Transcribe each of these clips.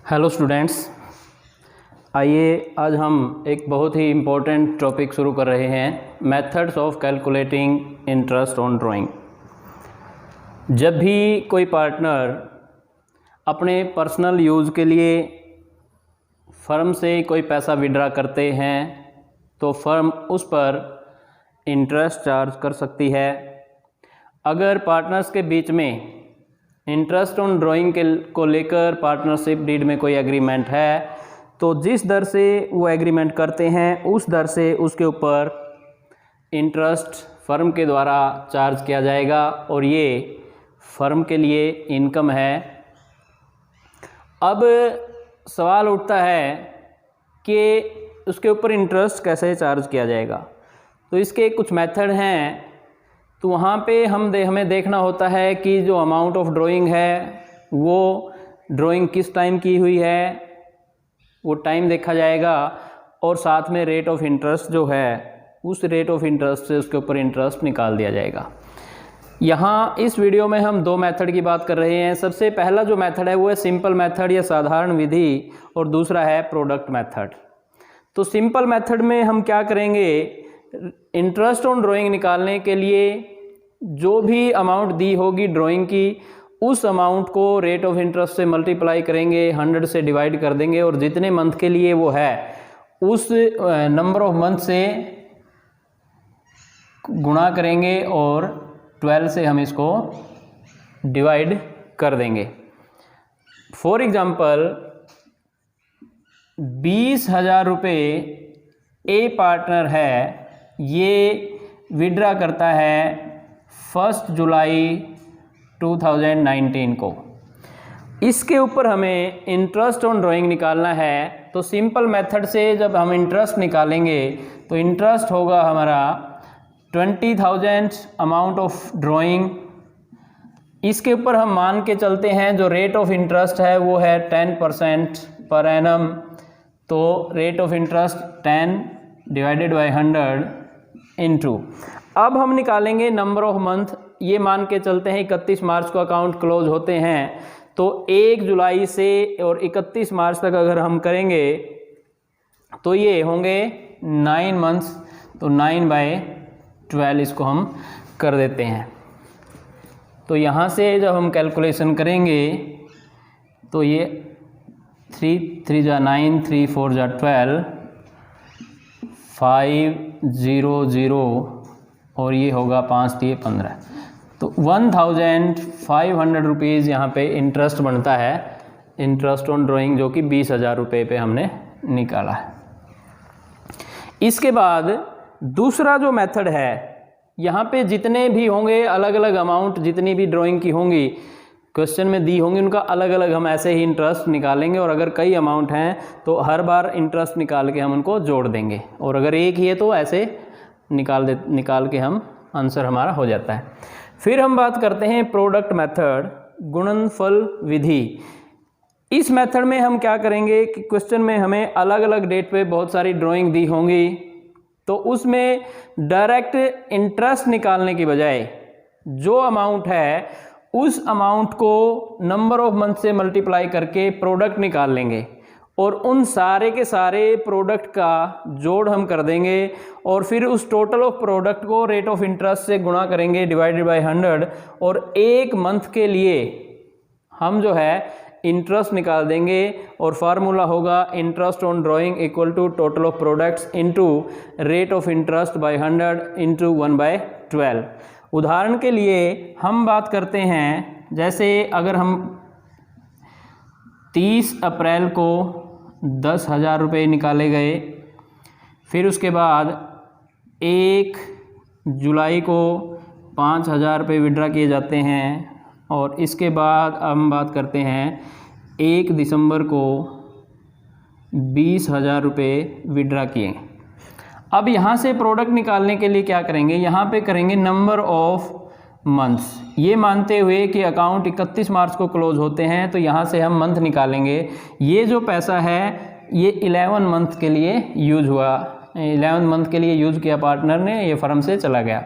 Hello students, आइए आज हम एक बहुत ही इम्पोर्टेंट टॉपिक शुरू कर रहे हैं, methods of calculating interest on drawing. जब भी कोई पार्टनर अपने पर्सनल यूज़ के लिए फ़र्म से कोई पैसा विड्रा करते हैं तो फ़र्म उस पर इंटरेस्ट चार्ज कर सकती है। अगर पार्टनर्स के बीच में इंटरेस्ट ऑन ड्राइंग को लेकर पार्टनरशिप डीड में कोई एग्रीमेंट है तो जिस दर से वो एग्रीमेंट करते हैं उस दर से उसके ऊपर इंटरेस्ट फर्म के द्वारा चार्ज किया जाएगा और ये फर्म के लिए इनकम है। अब सवाल उठता है कि उसके ऊपर इंटरेस्ट कैसे चार्ज किया जाएगा। तो इसके कुछ मेथड हैं। तो वहाँ पे हमें देखना होता है कि जो अमाउंट ऑफ ड्राइंग है वो ड्राइंग किस टाइम की हुई है, वो टाइम देखा जाएगा और साथ में रेट ऑफ इंटरेस्ट जो है उस रेट ऑफ इंटरेस्ट से उसके ऊपर इंटरेस्ट निकाल दिया जाएगा। यहाँ इस वीडियो में हम दो मेथड की बात कर रहे हैं। सबसे पहला जो मेथड है वो है सिंपल मेथड या साधारण विधि और दूसरा है प्रोडक्ट मेथड। तो सिंपल मेथड में हम क्या करेंगे, इंटरेस्ट ऑन ड्राइंग निकालने के लिए जो भी अमाउंट दी होगी ड्राइंग की उस अमाउंट को रेट ऑफ इंटरेस्ट से मल्टीप्लाई करेंगे, 100 से डिवाइड कर देंगे और जितने मंथ के लिए वो है उस नंबर ऑफ मंथ से गुणा करेंगे और 12 से हम इसको डिवाइड कर देंगे। फॉर एग्जांपल 20,000 रुपये ए पार्टनर है, ये विड्रा करता है 1 जुलाई 2019 को। इसके ऊपर हमें इंटरेस्ट ऑन ड्राइंग निकालना है। तो सिंपल मेथड से जब हम इंटरेस्ट निकालेंगे तो इंटरेस्ट होगा हमारा 20,000 अमाउंट ऑफ ड्राइंग। इसके ऊपर हम मान के चलते हैं जो रेट ऑफ इंटरेस्ट है वो है 10% पर एनम। तो rate of interest 10 divided by 100 into. अब हम निकालेंगे नंबर ऑफ मंथ। ये मान के चलते हैं 31 मार्च को अकाउंट क्लोज होते हैं तो 1 जुलाई से और 31 मार्च तक अगर हम करेंगे तो ये होंगे 9 मंथ्स। तो 9/12 इसको हम कर देते हैं। तो यहाँ से जब हम कैलकुलेशन करेंगे तो ये 3 जा 9, 3 4 जा 12, 500 और ये होगा 5 3 15। तो 1,500 रुपीज़ यहाँ पे इंटरेस्ट बनता है, इंटरेस्ट ऑन ड्राइंग, जो कि 20,000 रुपये पे हमने निकाला है। इसके बाद दूसरा जो मेथड है, यहाँ पे जितने भी होंगे अलग अलग अमाउंट, जितनी भी ड्राइंग की होंगी क्वेश्चन में दी होंगी उनका अलग अलग हम ऐसे ही इंटरेस्ट निकालेंगे और अगर कई अमाउंट हैं तो हर बार इंटरेस्ट निकाल के हम उनको जोड़ देंगे और अगर एक ही है तो ऐसे निकाल के हम आंसर हमारा हो जाता है। फिर हम बात करते हैं प्रोडक्ट मेथड, गुणनफल विधि। इस मेथड में हम क्या करेंगे कि क्वेश्चन में हमें अलग अलग डेट पे बहुत सारी ड्राइंग दी होंगी तो उसमें डायरेक्ट इंटरेस्ट निकालने की बजाय जो अमाउंट है उस अमाउंट को नंबर ऑफ मंथ से मल्टीप्लाई करके प्रोडक्ट निकाल लेंगे और उन सारे के सारे प्रोडक्ट का जोड़ हम कर देंगे और फिर उस टोटल ऑफ प्रोडक्ट को रेट ऑफ इंटरेस्ट से गुणा करेंगे डिवाइडेड बाय 100 और एक मंथ के लिए हम जो है इंटरेस्ट निकाल देंगे और फार्मूला होगा interest on drawing equal to total of products into rate of interest by 100 into 1/12। उदाहरण के लिए हम बात करते हैं, जैसे अगर हम 30 अप्रैल को 10,000 रुपये निकाले गए, फिर उसके बाद 1 जुलाई को 5,000 रुपये विड्रा किए जाते हैं और इसके बाद हम बात करते हैं 1 दिसंबर को 20,000 रुपये विड्रा किए। अब यहाँ से प्रोडक्ट निकालने के लिए क्या करेंगे, यहाँ पे करेंगे नंबर ऑफ मंथ्स। ये मानते हुए कि अकाउंट 31 मार्च को क्लोज होते हैं तो यहाँ से हम मंथ निकालेंगे। ये जो पैसा है ये 11 मंथ के लिए यूज हुआ, 11 मंथ के लिए यूज किया पार्टनर ने, ये फर्म से चला गया।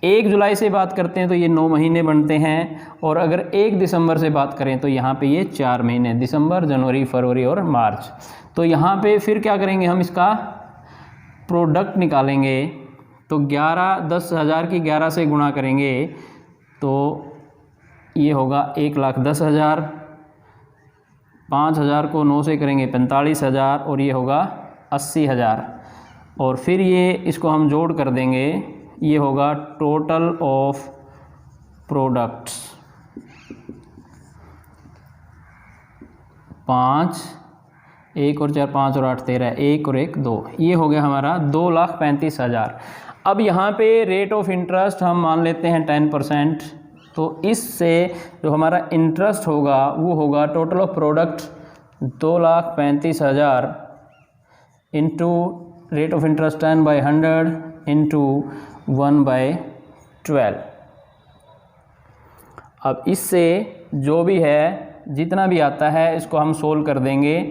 1 जुलाई से बात करते हैं तो ये 9 महीने बनते हैं, और अगर 1 दिसंबर से बात करें तो यहाँ पे ये 4 महीने, दिसंबर, जनवरी, फरवरी और मार्च। तो यहाँ पे फिर क्या करेंगे, हम इसका प्रोडक्ट निकालेंगे। तो 10,000 की 11 से गुणा करेंगे तो ये होगा 1,10,000, 5,000 को 9 से करेंगे 45,000, और ये होगा 80,000। और फिर ये इसको हम जोड़ कर देंगे, ये होगा टोटल ऑफ प्रोडक्ट्स 5, 1 और 4 5 और 8 13, 1 और 1 2, ये हो गया हमारा 2,35,000। अब यहाँ पे रेट ऑफ इंटरेस्ट हम मान लेते हैं 10%। तो इससे जो हमारा इंटरेस्ट होगा वो होगा total of product 2,35,000 into rate of interest 10/100 into 1/12। अब इससे जो भी है, जितना भी आता है, इसको हम सोल्व कर देंगे।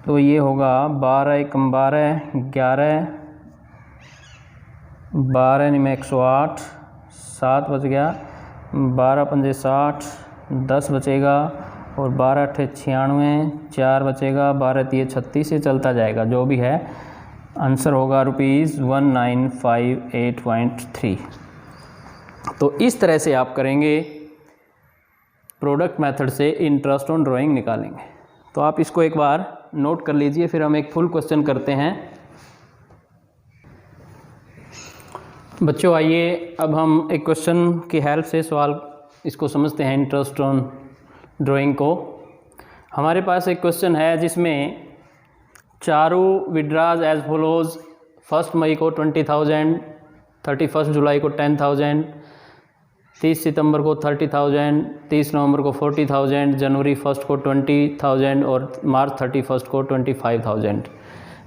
तो ये होगा 12 एकम 12, 11, 12 में 108, 7 बच गया, 12 पंजे 60, 10 बचेगा, और 12 अट्ठे 96, 4 बचेगा, 12 तिये 36 से चलता जाएगा। जो भी है आंसर होगा ₹1958.3। तो इस तरह से आप करेंगे, प्रोडक्ट मेथड से इंटरेस्ट ऑन ड्राइंग निकालेंगे। तो आप इसको एक बार नोट कर लीजिए, फिर हम एक फुल क्वेश्चन करते हैं। बच्चों आइए अब हम एक क्वेश्चन की हेल्प से सवाल इसको समझते हैं, इंटरेस्ट ऑन ड्राइंग को। हमारे पास एक क्वेश्चन है जिसमें चारू विड्राज एज फॉलोज: 1 मई को 20,000, 31 जुलाई को 10,000, 30 सितंबर को 30,000, 30 नवंबर को 40,000, जनवरी 1 को 20,000 और मार्च 31 को 25,000।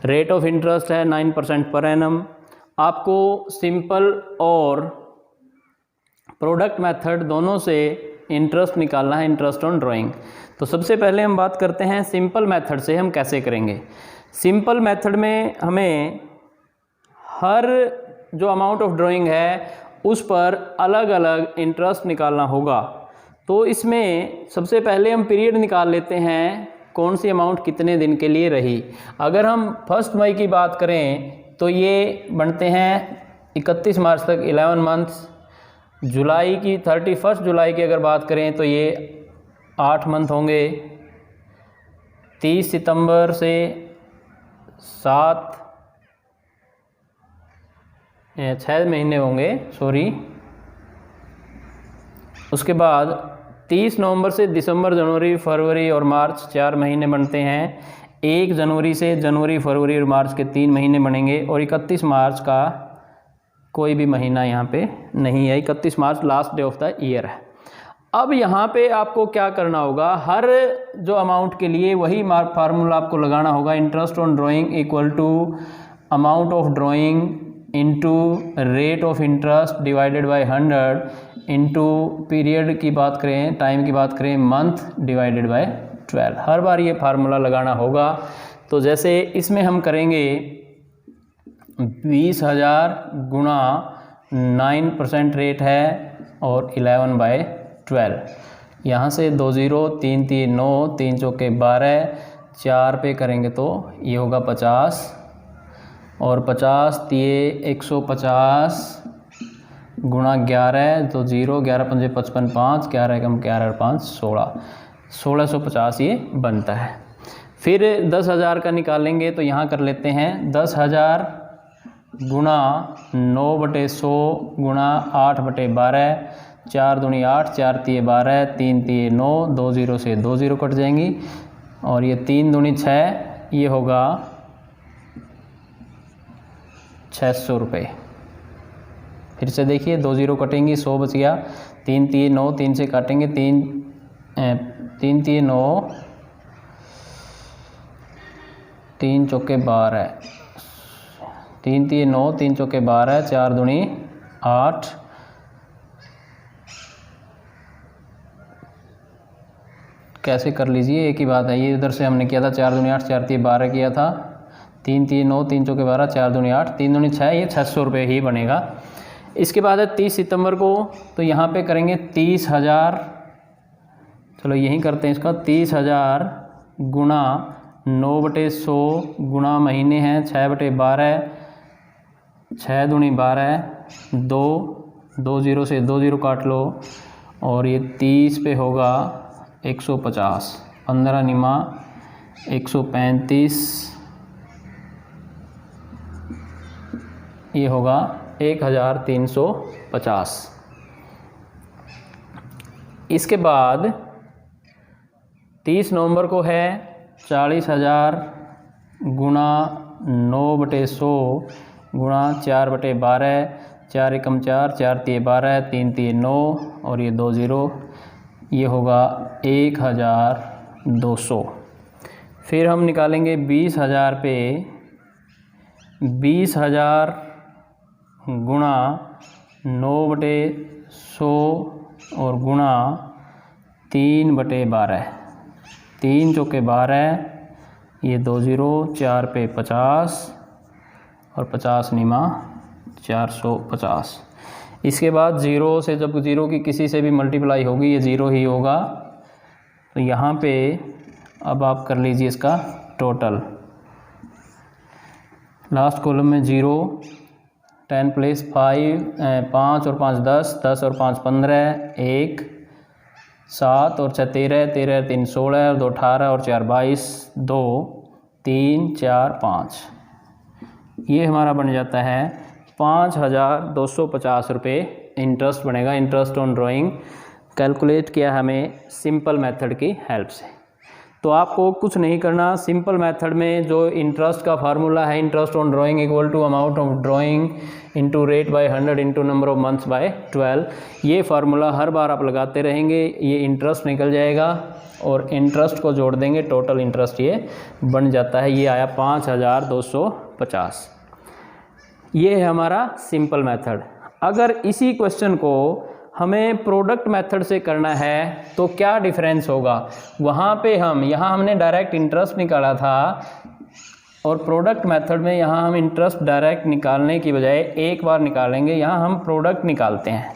रेट ऑफ इंटरेस्ट है 9% पर एनम। आपको सिंपल और प्रोडक्ट मेथड दोनों से इंटरेस्ट निकालना है, इंटरेस्ट ऑन ड्राइंग। तो सबसे पहले हम बात करते हैं सिंपल मेथड से हम कैसे करेंगे। सिंपल मेथड में हमें हर जो अमाउंट ऑफ ड्राइंग है उस पर अलग अलग इंटरेस्ट निकालना होगा। तो इसमें सबसे पहले हम पीरियड निकाल लेते हैं, कौन सी अमाउंट कितने दिन के लिए रही। अगर हम 1 मई की बात करें तो ये बनते हैं 31 मार्च तक 11 मंथ्स। जुलाई की 31 जुलाई की अगर बात करें तो ये 8 मंथ होंगे। 30 सितंबर से 6 महीने होंगे, सॉरी। उसके बाद 30 नवंबर से दिसंबर, जनवरी, फरवरी और मार्च 4 महीने बनते हैं। 1 जनवरी से जनवरी, फरवरी और मार्च के 3 महीने बनेंगे, और 31 मार्च का कोई भी महीना यहाँ पे नहीं है। 31 March last day of the year है। अब यहाँ पे आपको क्या करना होगा, हर जो अमाउंट के लिए वही फार्मूला आपको लगाना होगा। Interest on drawing equal to amount of drawing into rate of interest divided by 100 into period की बात करें, टाइम की बात करें, मंथ डिवाइडेड बाय 12। हर बार ये फार्मूला लगाना होगा। तो जैसे इसमें हम करेंगे 20,000 गुणा 9% रेट है और 11/12। यहाँ से 2 0, 3 3 9, 3 चौके 12, 4 पे करेंगे तो ये होगा 50, और 50 तिये 150 गुणा 11 तो 0, 11 पंजे 55, 5, 11 कम 11 और 5 16, 1650 ये बनता है। फिर 10,000 का निकालेंगे तो यहाँ कर लेते हैं 10,000 गुणा 9/100 गुणा 8/12, 4 दूनी 8, 4 तिये 12, 3 तिये 9, 2 0 से 2 0 कट जाएंगी, और ये 3 दूनी 6, ये होगा 600 रुपये। फिर से देखिए 2 0 कटेंगी, 100 बच गया, 3 तिये 9, 3 से काटेंगे 3 तिये 9, 3 चौके 12, 3 तिये 9, 3 चौके 12, 4 दूनी 8, कैसे कर लीजिए, एक ही बात है। ये इधर से हमने किया था 4 दूनी 8, 4 तिये 12 किया था, 3 3 9, 3 चौके 12, 4 दूनी 8, 3 दूनी 6, ये 600 रुपये ही बनेगा। इसके बाद है 30 सितंबर को, तो यहाँ पे करेंगे 30,000, चलो यहीं करते हैं इसका, 30,000 गुणा 9/100 गुणा महीने हैं 6/12, 6 दूनी 12, 2 2 0 से 2 0 काट लो, और ये 30 पे होगा 150, 15 निमा 135, ये होगा 1350। इसके बाद 30 नवंबर को है 40,000 गुणा 9/100 गुणा 4/12, 4 एकम 4, 4 तिये 12, 3 तिये 9, और ये 2 0, ये होगा 1,200। फिर हम निकालेंगे 20,000 पे 20,000 गुणा 9/100 और गुणा 3/12, 3 चौके 12, ये 2 0, 4 पे 50 और 50 निमा 450। इसके बाद 0 से जब 0 की किसी से भी मल्टीप्लाई होगी ये 0 ही होगा, तो यहाँ पे अब आप कर लीजिए इसका टोटल। लास्ट कॉलम में 0, 10 प्लस 5 और 5 10, 10 और 5 15, 1 7 और 6 13, 13 3 16 और 2 18 और 4 22, 2 3 4 5, ये हमारा बन जाता है 5,250 रुपये इंटरेस्ट बनेगा। इंटरेस्ट ऑन ड्राइंग कैलकुलेट किया हमें सिंपल मेथड की हेल्प से। तो आपको कुछ नहीं करना, सिंपल मेथड में जो इंटरेस्ट का फार्मूला है, interest on drawing equal to amount of drawing into rate by 100 into number of months by 12, ये फार्मूला हर बार आप लगाते रहेंगे, ये इंटरेस्ट निकल जाएगा और इंटरेस्ट को जोड़ देंगे, टोटल इंटरेस्ट ये बन जाता है। ये आया 5,250। ये है हमारा सिंपल मेथड। अगर इसी क्वेश्चन को हमें प्रोडक्ट मेथड से करना है तो क्या डिफरेंस होगा, वहाँ पे यहाँ हमने डायरेक्ट इंटरेस्ट निकाला था और प्रोडक्ट मेथड में यहाँ हम इंटरेस्ट डायरेक्ट निकालने की बजाय एक बार निकालेंगे, यहाँ हम प्रोडक्ट निकालते हैं।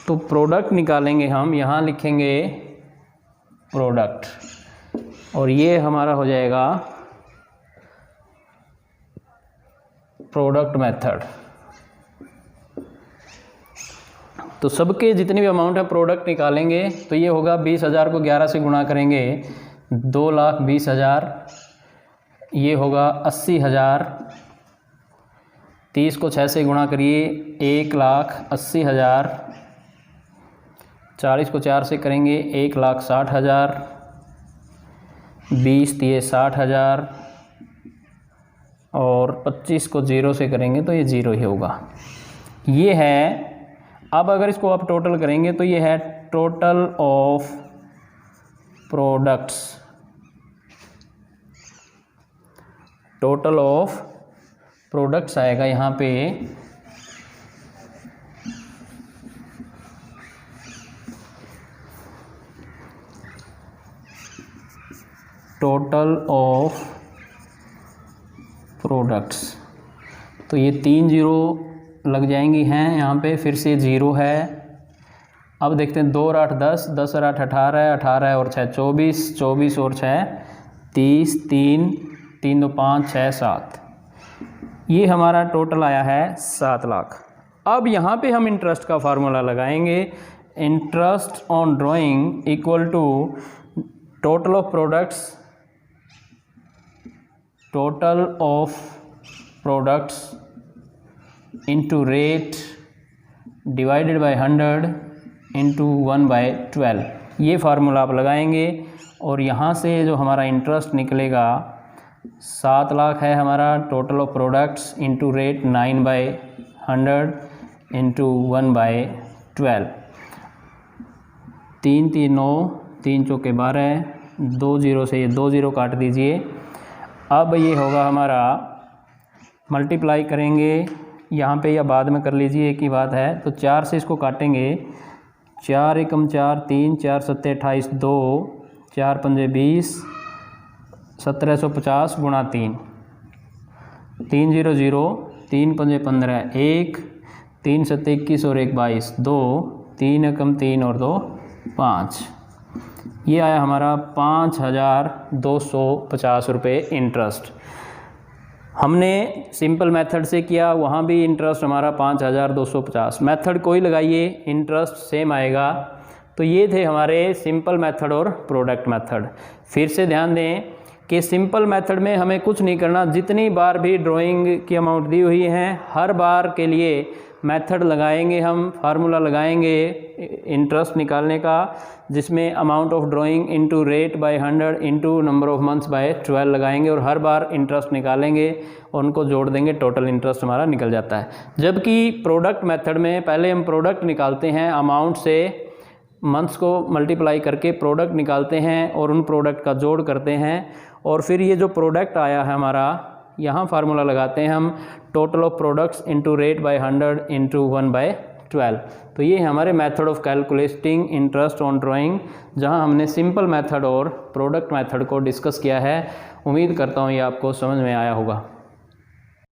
तो प्रोडक्ट निकालेंगे हम, यहाँ लिखेंगे प्रोडक्ट और ये हमारा हो जाएगा प्रोडक्ट मेथड। तो सबके जितनी भी अमाउंट है प्रोडक्ट निकालेंगे तो ये होगा 20,000 को 11 से गुणा करेंगे 2,20,000, ये होगा 80,000, 30 को 6 से गुणा करिए 1,80,000, 40 को 4 से करेंगे 1,60,000, 20 दिए 60,000 और 25 को 0 से करेंगे तो ये 0 ही होगा। ये है, अब अगर इसको आप टोटल करेंगे तो ये है total of products, total of products आएगा यहाँ पे। टोटल ऑफ प्रोडक्ट्स, तो ये 3 0 लग जाएंगी हैं यहाँ पे, फिर से 0 है। अब देखते हैं 2 और 8 10, 10 और 8 18, 18 और 6 24, 24 और 6 30, 3 3 2 5 6 7, ये हमारा टोटल आया है 7 लाख। अब यहाँ पे हम इंटरेस्ट का फार्मूला लगाएंगे, interest on drawing equal to total of products, total of products into rate divided by 100 into 1/12, ये फार्मूला आप लगाएंगे और यहाँ से जो हमारा इंटरेस्ट निकलेगा 7 लाख है हमारा total of products into rate 9/100 into 1/12, 3 3 9, 3 चौके 12, 2 0 से ये 2 0 काट दीजिए। अब ये होगा हमारा, मल्टीप्लाई करेंगे यहाँ पे या बाद में कर लीजिए, एक ही बात है। तो 4 से इसको काटेंगे, 4 एकम 4, 3 4 7 28, 2 4 5 20, 1750 गुणा 3, 3 0 0, 3 5 15, 1, 3 7 21 और 1 22, 2, 3 एकम 3 और 2 5। ये आया हमारा 5250 रुपये इंटरेस्ट। हमने सिंपल मेथड से किया, वहाँ भी इंटरेस्ट हमारा 5250। मेथड कोई लगाइए इंटरेस्ट सेम आएगा। तो ये थे हमारे सिंपल मेथड और प्रोडक्ट मेथड। फिर से ध्यान दें कि सिंपल मेथड में हमें कुछ नहीं करना, जितनी बार भी ड्राइंग की अमाउंट दी हुई है हर बार के लिए मेथड लगाएंगे, हम फार्मूला लगाएंगे इंटरेस्ट निकालने का, जिसमें amount of drawing into rate by 100 into number of months by 12 लगाएंगे और हर बार इंटरेस्ट निकालेंगे और उनको जोड़ देंगे, टोटल इंटरेस्ट हमारा निकल जाता है। जबकि प्रोडक्ट मेथड में पहले हम प्रोडक्ट निकालते हैं, अमाउंट से मंथ्स को मल्टीप्लाई करके प्रोडक्ट निकालते हैं और उन प्रोडक्ट का जोड़ करते हैं और फिर ये जो प्रोडक्ट आया है हमारा, यहाँ फार्मूला लगाते हैं हम total of products into rate by 100 into 1/12। तो ये हमारे method of calculating interest on drawing, जहाँ हमने सिंपल मेथड और प्रोडक्ट मेथड को डिस्कस किया है। उम्मीद करता हूँ ये आपको समझ में आया होगा।